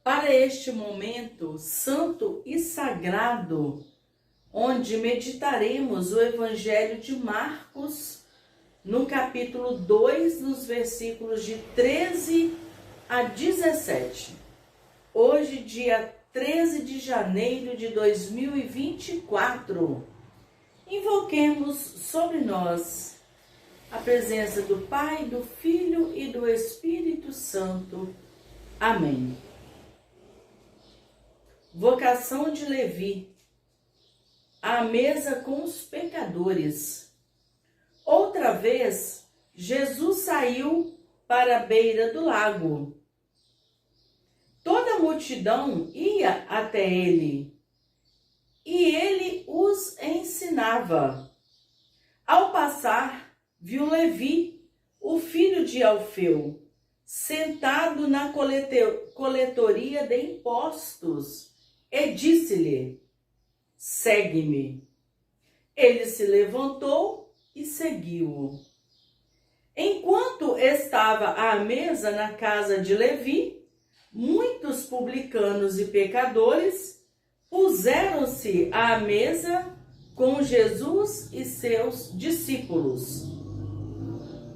Para este momento santo e sagrado, onde meditaremos o Evangelho de Marcos, no capítulo 2, nos versículos de 13 a 17. Hoje, dia 13 de janeiro de 2024, invoquemos sobre nós a presença do Pai, do Filho e do Espírito Santo. Amém. Vocação de Levi, à mesa com os pecadores. Outra vez, Jesus saiu para a beira do lago. Toda a multidão ia até ele, e ele os ensinava. Ao passar, viu Levi, o filho de Alfeu, sentado na coletoria de impostos, e disse-lhe: segue-me. Ele se levantou e seguiu-o. Enquanto estava à mesa na casa de Levi, muitos publicanos e pecadores puseram-se à mesa com Jesus e seus discípulos,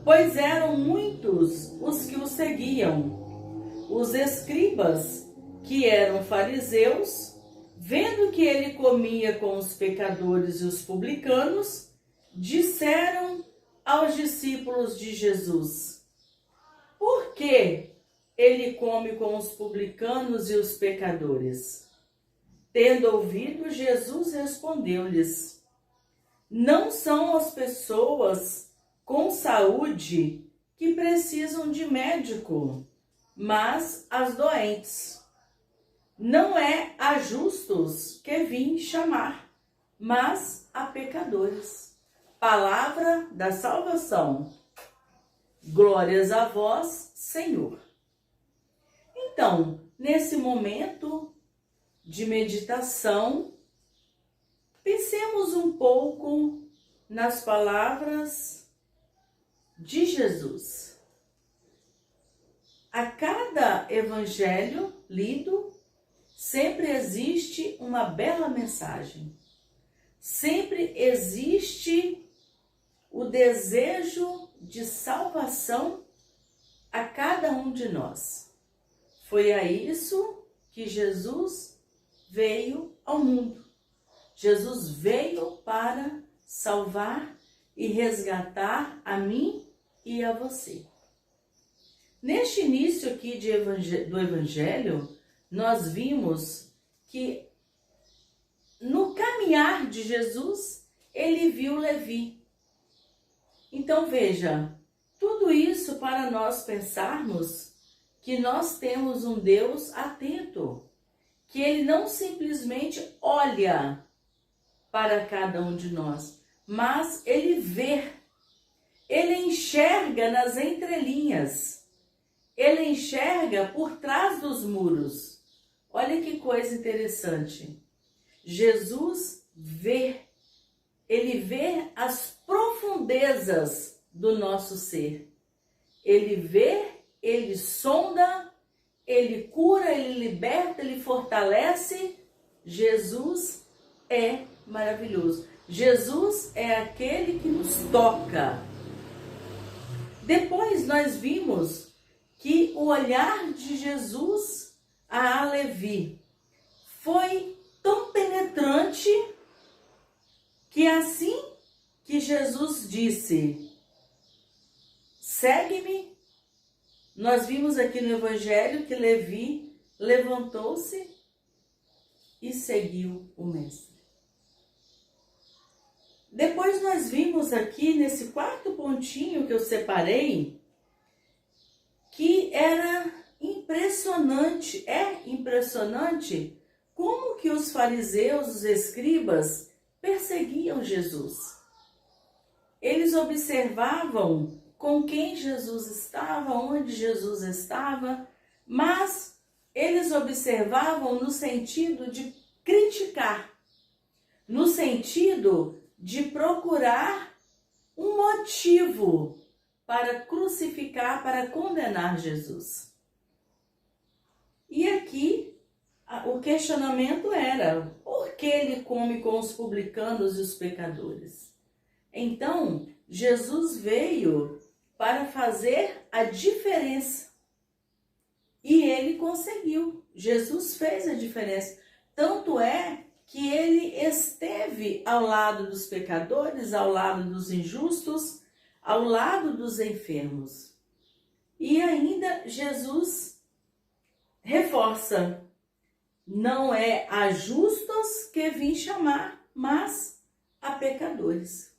pois eram muitos os que o seguiam. Os escribas, que eram fariseus, vendo que ele comia com os pecadores e os publicanos, disseram aos discípulos de Jesus: por que ele come com os publicanos e os pecadores? Tendo ouvido, Jesus respondeu-lhes: não são as pessoas com saúde que precisam de médico, mas as doentes. Não é a justos que vim chamar, mas a pecadores. Palavra da salvação. Glórias a vós, Senhor. Então, nesse momento de meditação, pensemos um pouco nas palavras de Jesus. A cada evangelho lido, sempre existe uma bela mensagem. Sempre existe o desejo de salvação a cada um de nós. Foi a isso que Jesus veio ao mundo. Jesus veio para salvar e resgatar a mim e a você. Neste início aqui do Evangelho, nós vimos que no caminhar de Jesus, ele viu Levi. Então veja, tudo isso para nós pensarmos que nós temos um Deus atento, que ele não simplesmente olha para cada um de nós, mas ele vê, ele enxerga nas entrelinhas, ele enxerga por trás dos muros. Olha que coisa interessante. Jesus vê, ele vê as profundezas do nosso ser. Ele vê, ele sonda, ele cura, ele liberta, ele fortalece. Jesus é maravilhoso. Jesus é aquele que nos toca. Depois nós vimos que o olhar de Jesus a Levi foi tão penetrante que assim que Jesus disse: segue-me, nós vimos aqui no Evangelho que Levi levantou-se e seguiu o Mestre. Depois nós vimos aqui nesse quarto pontinho que eu separei, que era impressionante, é impressionante como que os fariseus, os escribas, perseguiam Jesus. Eles observavam com quem Jesus estava, onde Jesus estava, mas eles observavam no sentido de criticar, no sentido de procurar um motivo para crucificar, para condenar Jesus. E aqui questionamento era: por que ele come com os publicanos e os pecadores? Então, Jesus veio para fazer a diferença. E ele conseguiu. Jesus fez a diferença. Tanto é que ele esteve ao lado dos pecadores, ao lado dos injustos, ao lado dos enfermos. E ainda Jesus reforça: não é a justos que vim chamar, mas a pecadores.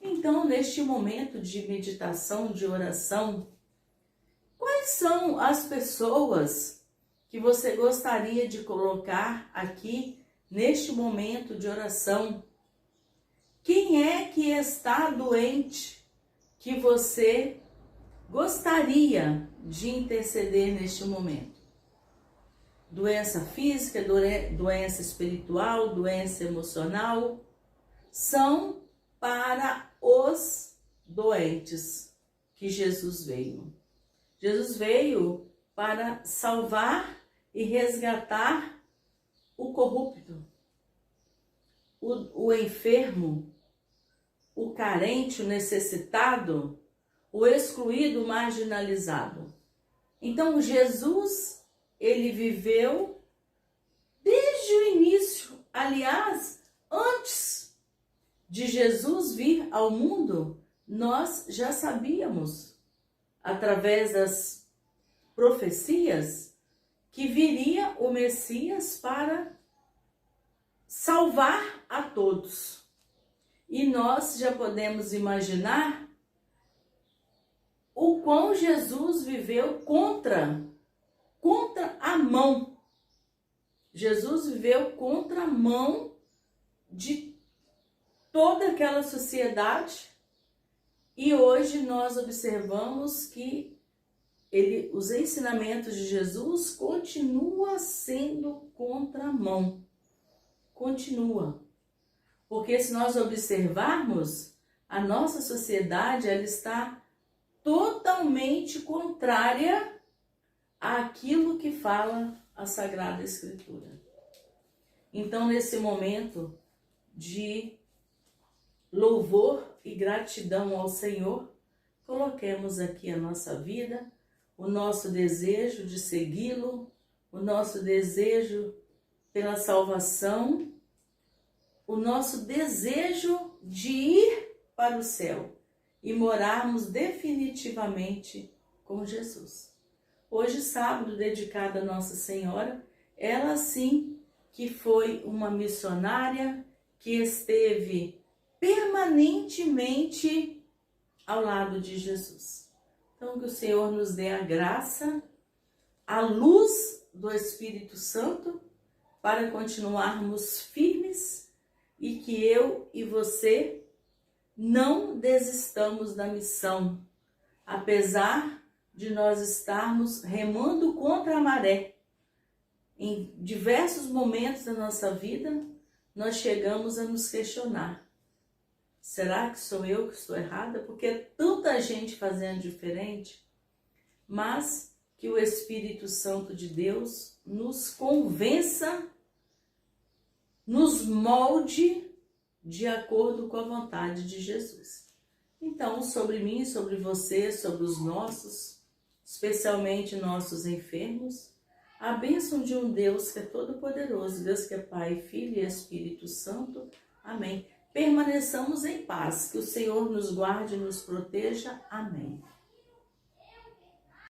Então, neste momento de meditação, de oração, quais são as pessoas que você gostaria de colocar aqui neste momento de oração? Quem é que está doente que você gostaria de interceder neste momento? Doença física, doença espiritual, doença emocional, são para os doentes que Jesus veio. Jesus veio para salvar e resgatar o corrupto, o enfermo, o carente, o necessitado, o excluído, o marginalizado. Então, Jesus, ele viveu desde o início. Aliás, antes de Jesus vir ao mundo, nós já sabíamos, através das profecias, que viria o Messias para salvar a todos. E nós já podemos imaginar o quão Jesus viveu contra a mão. Jesus viveu contra a mão de toda aquela sociedade, e hoje nós observamos que os ensinamentos de Jesus continuam sendo contramão. Continua. Porque se nós observarmos, a nossa sociedade ela está totalmente contrária àquilo que fala a Sagrada Escritura. Então, nesse momento de louvor e gratidão ao Senhor, coloquemos aqui a nossa vida, o nosso desejo de segui-lo, o nosso desejo pela salvação, o nosso desejo de ir para o céu e morarmos definitivamente com Jesus. Hoje, sábado, dedicado a Nossa Senhora, ela sim que foi uma missionária que esteve permanentemente ao lado de Jesus. Então, que o Senhor nos dê a graça, a luz do Espírito Santo, para continuarmos firmes e que eu e você não desistamos da missão, apesar de nós estarmos remando contra a maré. Em diversos momentos da nossa vida, nós chegamos a nos questionar: será que sou eu que estou errada? Porque é tanta gente fazendo diferente. Mas que o Espírito Santo de Deus nos convença, nos molde de acordo com a vontade de Jesus. Então, sobre mim, sobre você, sobre os nossos, especialmente nossos enfermos, a bênção de um Deus que é todo-poderoso, Deus que é Pai, Filho e Espírito Santo. Amém. Permaneçamos em paz, que o Senhor nos guarde e nos proteja. Amém.